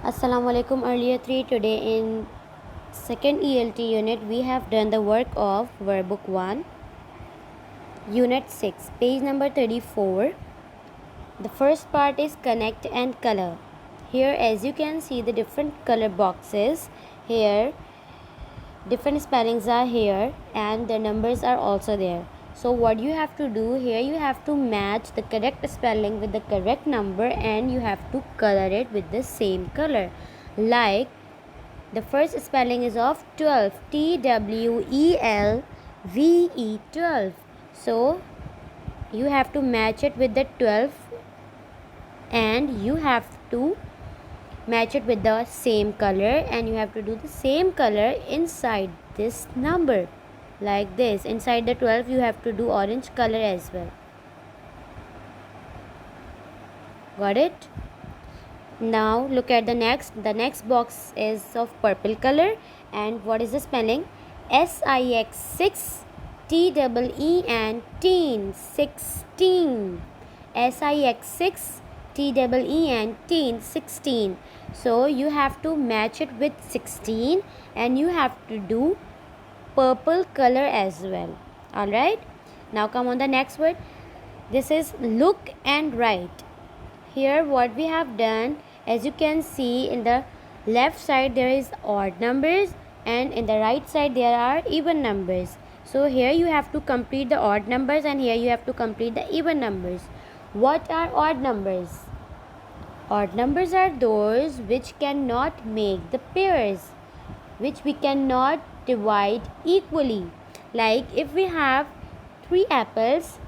Assalamu alaikum. Earlier 3 today in second ELT unit we have done the work of workbook 1 unit 6 page number 34. The first part is connect and color. Here as you can see the different color boxes here, different spellings are here and the numbers are also there. So what you have to do here, you have to match the correct spelling with the correct number and you have to color it with the same color. Like the first spelling is of 12, TWELVE, 12. So you have to match it with the 12 and you have to match it with the same color and you have to do the same color inside this number like this. Inside the 12 you have to do orange color as well. Got it? Now look at the next box is of purple color and what is the spelling? SIX 6 TEEN teen 16. SIX 6 TEEN 16. So you have to match it with 16 and you have to do purple color as well. Alright, now come on the next word. This is look and write. Here what we have done, as you can see in the left side there is odd numbers and in the right side there are even numbers. So here you have to complete the odd numbers and here you have to complete the even numbers. What are odd numbers? Odd numbers are those which cannot make the pairs, which we cannot divide equally. Like if we have 3 apples,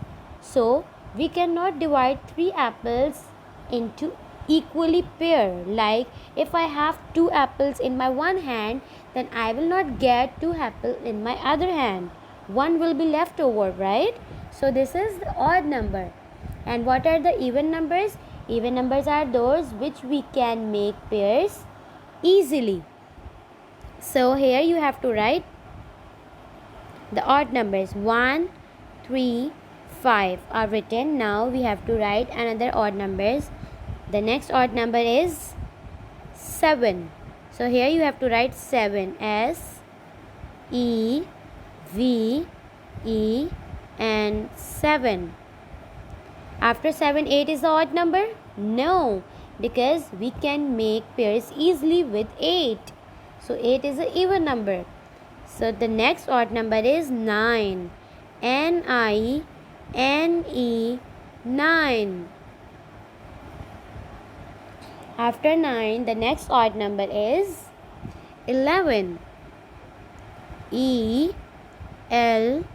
so we cannot divide 3 apples into equally pair. Like if I have 2 apples in my one hand, then I will not get 2 apples in my other hand. One will be left over, right? So this is the odd number. And what are the even numbers? Even numbers are those which we can make pairs easily. So here you have to write the odd numbers. 1, 3, 5 are written. Now we have to write another odd numbers. The next odd number is 7. So here you have to write 7. SEVE and 7. After 7, 8 is the odd number? No, because we can make pairs easily with 8. So 8 is an even number. So the next odd number is 9. NINE, 9. After 9, the next odd number is 11. ELEVE and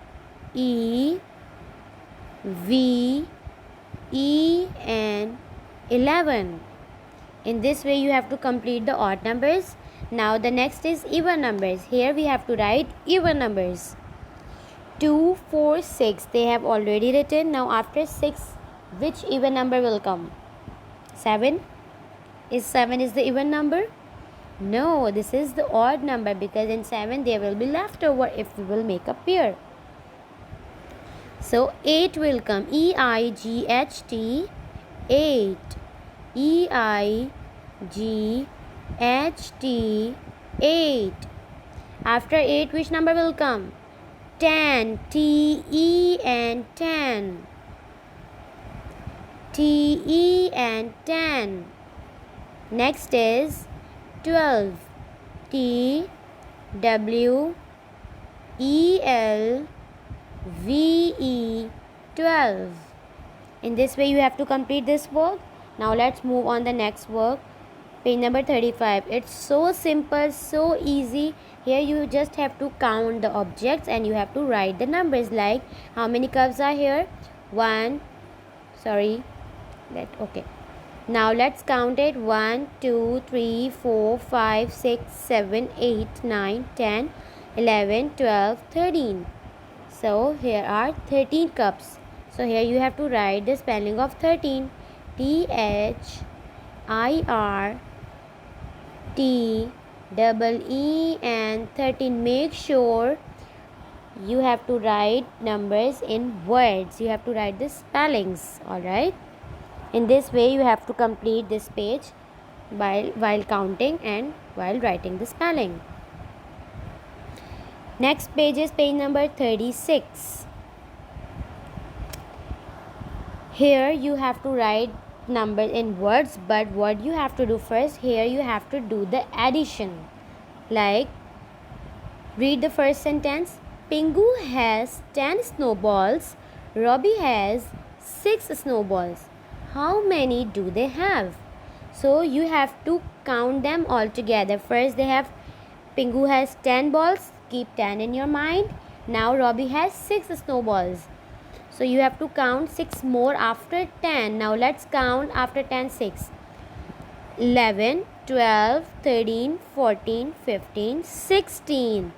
11. In this way you have to complete the odd numbers. Now the next is even numbers. Here we have to write even numbers. 2, 4, 6 they have already written. Now after 6, which even number will come? 7. Is 7 is the even number? No, this is the odd number because in 7 there will be leftover if we will make a pair. So 8 will come. EIGHT 8. EIGHT 8. After 8 which number will come? 10. TEN 10. TEN 10. Next is 12. TWELVE 12. In this way you have to complete this work. Now let's move on the next work. Page number 35. It's so simple, so easy. Here you just have to count the objects and you have to write the numbers. Like how many cups are here? Okay. Now let's count it. 1, 2, 3, 4, 5, 6, 7, 8, 9, 10, 11, 12, 13. So here are 13 cups. So here you have to write the spelling of 13. THIRTEEN and 13. Make sure you have to write numbers in words. You have to write the spellings. Alright. In this way you have to complete this page. while counting and while writing the spelling. Next page is page number 36. Here you have to write numbers in words, but what you have to do first, here you have to do the addition. Like, read the first sentence. Pingu has 10 snowballs. Robbie has 6 snowballs. How many do they have? So you have to count them all together. First Pingu has 10 balls. Keep 10 in your mind. Now Robbie has 6 snowballs. So you have to count 6 more after 10. Now let's count after 10 6. 11, 12, 13, 14, 15, 16.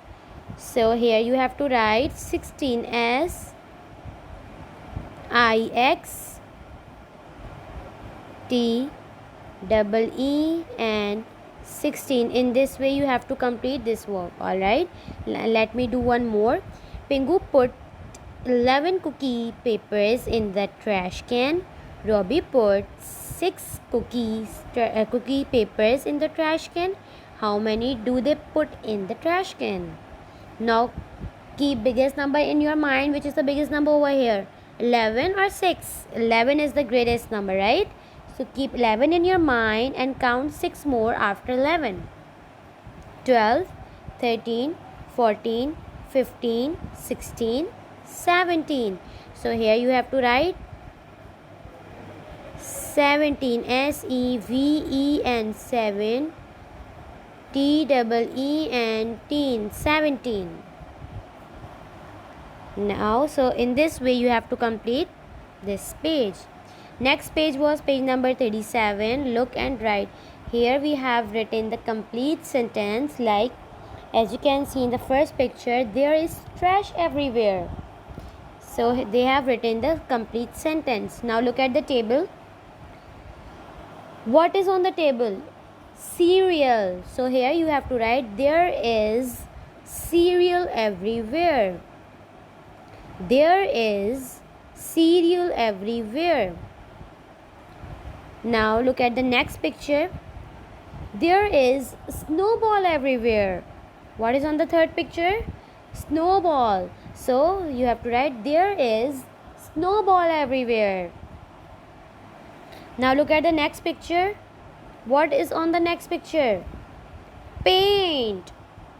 So here you have to write 16 as IX T double E and 16. In this way you have to complete this work. Alright, let me do one more. Pingu put 11 cookie papers in the trash can. Robbie put 6 cookie papers in the trash can. How many do they put in the trash can? Now keep biggest number in your mind. Which is the biggest number over here? 11 or 6? 11 is the greatest number, right? So keep 11 in your mind and count 6 more after 11. 12, 13, 14, 15, 16, 17. So here you have to write 17 SEVEN 7 TEE teen 17. Now so in this way you have to complete this page. Next page was page number 37. Look and write. Here we have written the complete sentence. Like, as you can see in the first picture, there is trash everywhere. So they have written the complete sentence. Now look at the table. What is on the table? Cereal. So here you have to write, there is cereal everywhere. There is cereal everywhere. Now look at the next picture. There is snowball everywhere. What is on the third picture? Snowball. So you have to write, there is snowball everywhere. Now look at the next picture. What is on the next picture? Paint.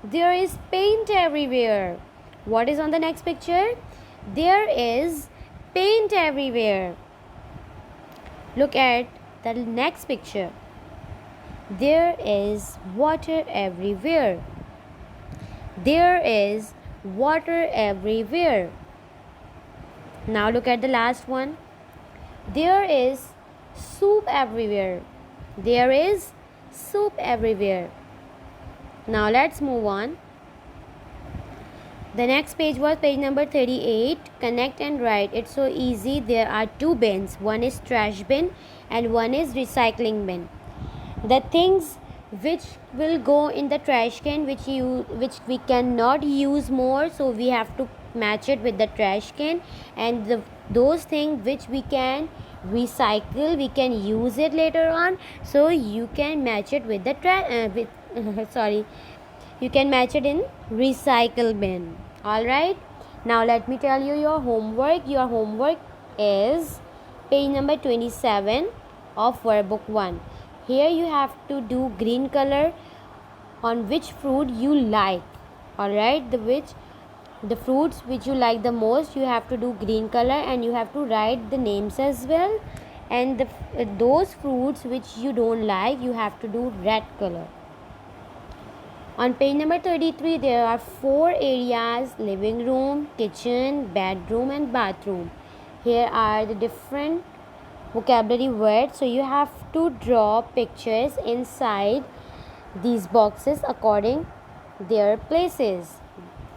There is paint everywhere. What is on the next picture? There is paint everywhere. Look at the next picture. There is water everywhere. There is water everywhere. Now look at the last one. There is soup everywhere. There is soup everywhere. Now let's move on. The next page was page number 38. Connect and write. It's so easy. There are 2 bins. One is trash bin and one is recycling bin. The things which will go in the trash can, which we cannot use more, so we have to match it with the trash can, and those things which we can recycle, we can use it later on, so you can match it with the you can match it in recycle bin. Alright, now let me tell you your homework. Your homework is page number 27 of workbook 1. Here you have to do green color on which fruit you like. Alright, the fruits which you like the most, you have to do green color, and you have to write the names as well. And those fruits which you don't like, you have to do red color. On page number 33, there are 4 areas: living room, kitchen, bedroom and bathroom. Here are the different vocabulary words. So you have to draw pictures inside these boxes according their places.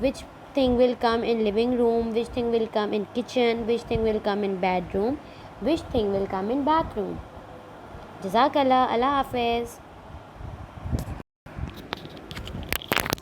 Which thing will come in living room, which thing will come in kitchen, which thing will come in bedroom, which thing will come in bathroom. Jazakallah. Allah Hafiz.